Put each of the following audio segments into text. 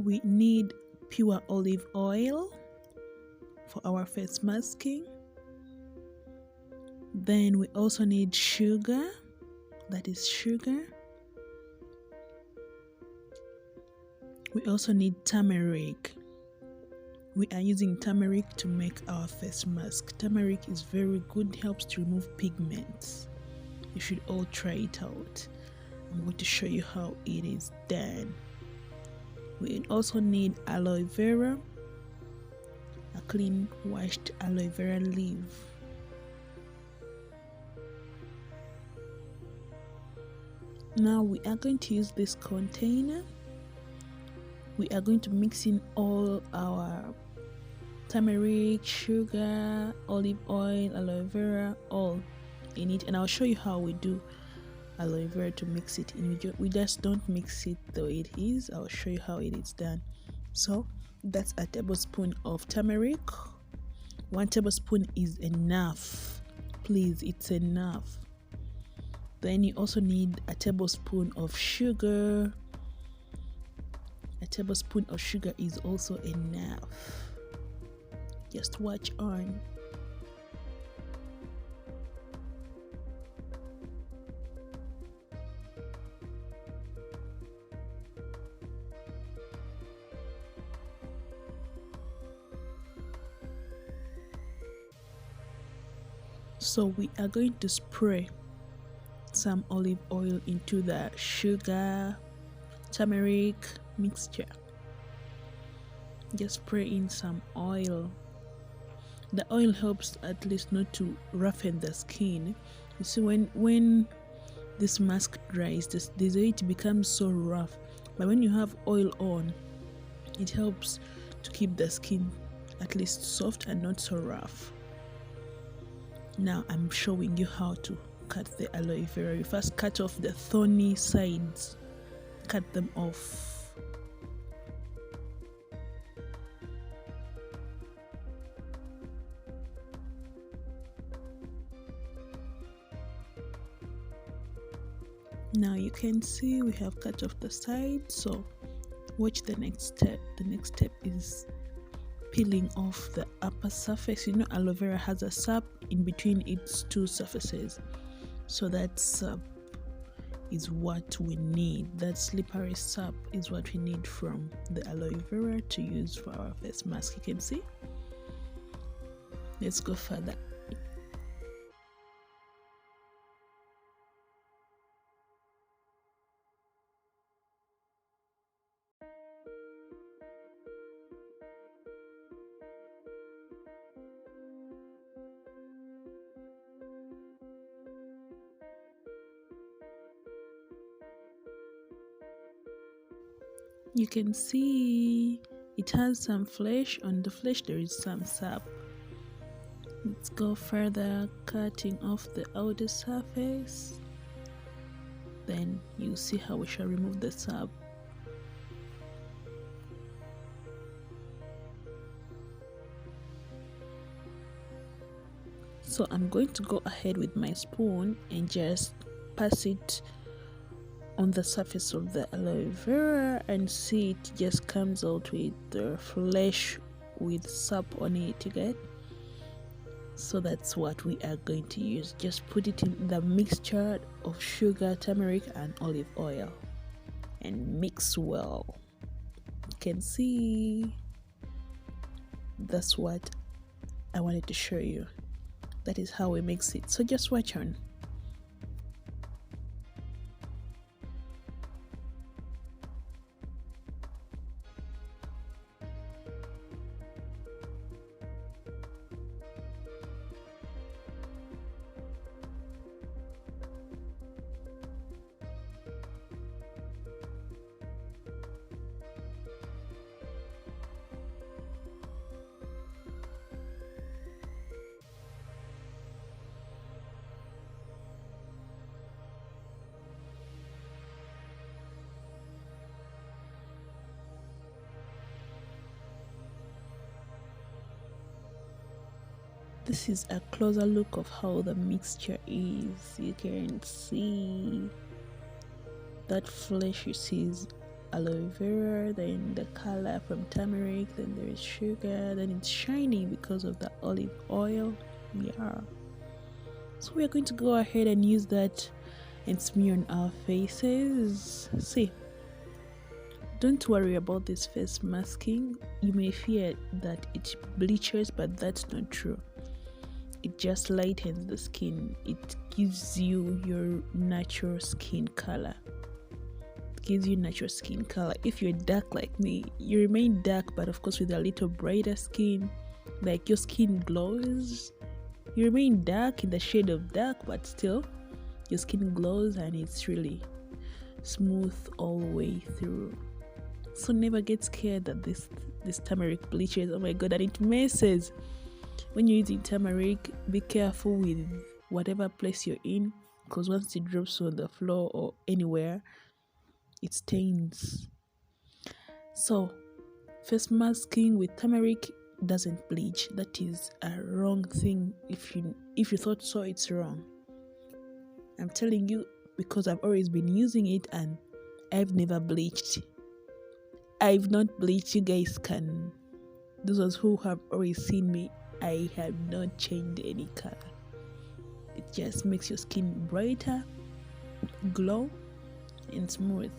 we need pure olive oil for our face masking. Then we also need sugar, that is sugar. We also need turmeric. We are using turmeric to make our face mask. Turmeric is very good, helps to remove pigments. You should all try it out. I'm going to show you how it is done. We also need aloe vera, a clean washed aloe vera leaf. Now we are going to use this container. We are going to mix in all our turmeric, sugar, olive oil, aloe vera, all in it, and I'll show you how we do aloe vera to mix it in. We just don't mix it the way it is. I'll show you how it is done. So that's a tablespoon of turmeric. 1 tablespoon is enough, please, it's enough. Then you also need a tablespoon of sugar. A tablespoon of sugar is also enough. Just watch on. So we are going to spray some olive oil into the sugar turmeric mixture. Just spray in some oil. The oil helps at least not to roughen the skin. You see, when this mask dries, there's a way it becomes so rough, but when you have oil on, it helps to keep the skin at least soft and not so rough. Now I'm showing you how to cut the aloe vera. You first cut off the thorny sides, cut them off. Now you can see we have cut off the side, so watch the next step. The next step is peeling off the upper surface. You know, aloe vera has a sap in between its two surfaces, so that sap is what we need. That slippery sap is what we need from the aloe vera to use for our face mask. You can see. Let's go further. You can see it has some flesh. On the flesh there is some sap. Let's go further, cutting off the outer surface. Then you see how we shall remove the sap. So I'm going to go ahead with my spoon and just pass it on the surface of the aloe vera and see it just comes out with the flesh with sap on it, you get? So that's what we are going to use. Just put it in the mixture of sugar, turmeric and olive oil and mix well. You can see that's what I wanted to show you. That is how we mix it, so just watch on. This is a closer look of how the mixture is. You can see that flesh you see is aloe vera, then the color from turmeric, then there is sugar, then it's shiny because of the olive oil. Yeah. So we're going to go ahead and use that and smear on our faces. See, don't worry about this face masking. You may fear that it bleaches, but that's not true. It just lightens the skin. It gives you your natural skin color. Gives you natural skin color. If you're dark like me, you remain dark, but of course with a little brighter skin, like your skin glows. You remain dark in the shade of dark, but still your skin glows and it's really smooth all the way through. So never get scared that this turmeric bleaches. Oh my god, and it messes. When you're using turmeric, be careful with whatever place you're in, because once it drops on the floor or anywhere, it stains. So face masking with turmeric doesn't bleach. That is a wrong thing. If you thought so, it's wrong. I'm telling you because I've always been using it and I've never bleached. I've not bleached. You guys can, those who have always seen me, I have not changed any color. It just makes your skin brighter, glow, and smooth.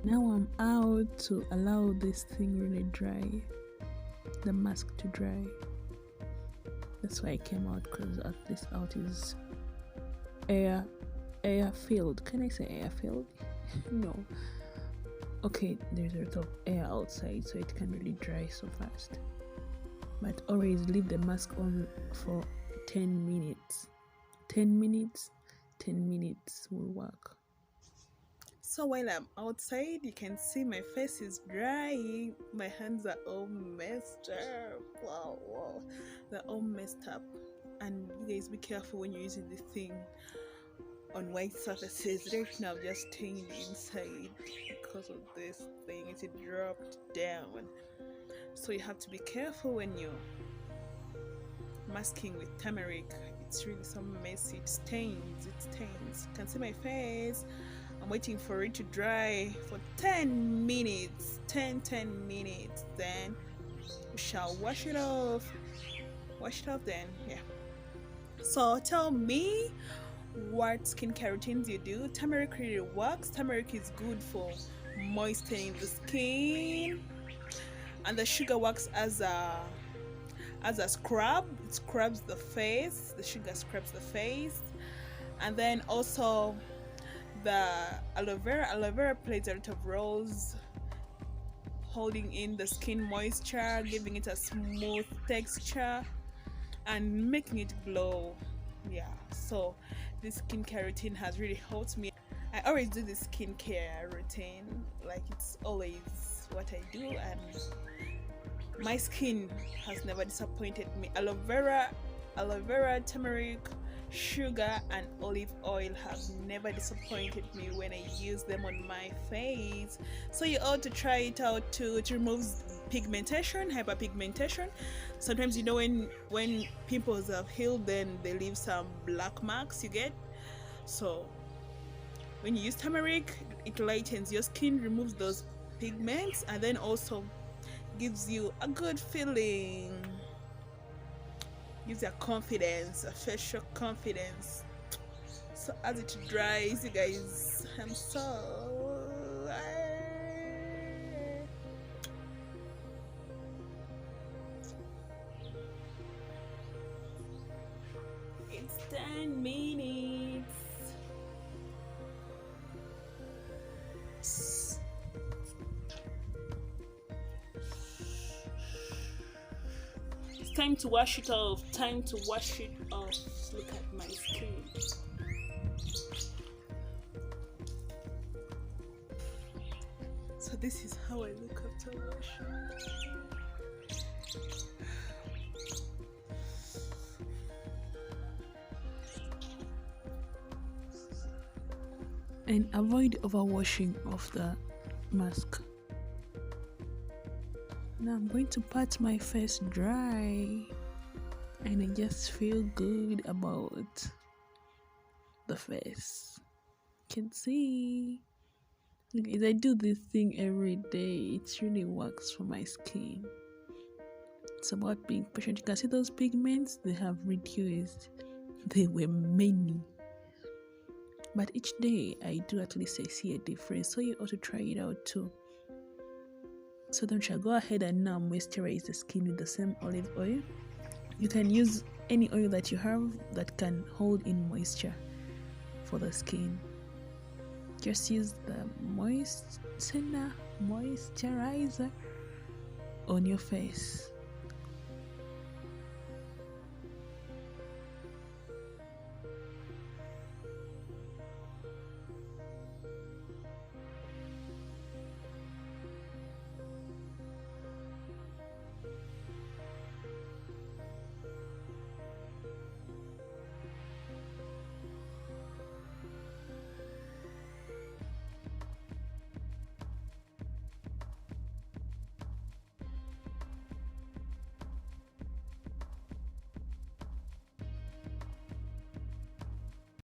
Now I'm out to allow this thing really dry, the mask to dry. That's why I came out, because at this out is air filled. Can I say air filled? No. Okay, there's a lot of air outside, so it can really dry so fast. But always leave the mask on for 10 minutes. 10 minutes will work. So while I'm outside, you can see my face is drying. My hands are all messed up. Wow. They're all messed up. And you guys be careful when you're using this thing on white surfaces. Right now, I've just stained inside because of this thing. It dropped down. So you have to be careful when you're masking with turmeric. It's really so messy. It stains. You can see my face. I'm waiting for it to dry for 10 minutes. 10 minutes. Then we shall wash it off. Then, yeah. So tell me what skincare routines you do. Turmeric really works. Turmeric is good for moistening the skin, and the sugar works as a scrub. It scrubs the face. The sugar scrubs the face, and then also The aloe vera plays a lot of roles, holding in the skin moisture, giving it a smooth texture, and making it glow. Yeah, so this skincare routine has really helped me. I always do this skincare routine, like it's always what I do, and my skin has never disappointed me. Aloe vera, turmeric, sugar, and olive oil have never disappointed me when I use them on my face. So you ought to try it out too. To remove pigmentation, hyperpigmentation. Sometimes you know when pimples have healed, then they leave some black marks. You get so when you use turmeric, it lightens your skin, removes those pigments, and then also gives you a good feeling, gives you a confidence, a facial confidence. So as it dries, you guys, I'm so it's 10 minutes. It's time to wash it off. Time to wash it off. Look at my skin. So this is how I look after washing. And avoid overwashing of the mask. Now I'm going to pat my face dry, and I just feel good about the face. You can see, as I do this thing every day, it really works for my skin. It's about being patient. You can see those pigments, they have reduced. They were many, but each day I do at least I see a difference. So you ought to try it out too. So then shall go ahead and now moisturize the skin with the same olive oil. You can use any oil that you have that can hold in moisture for the skin. Just use the moisturizer on your face.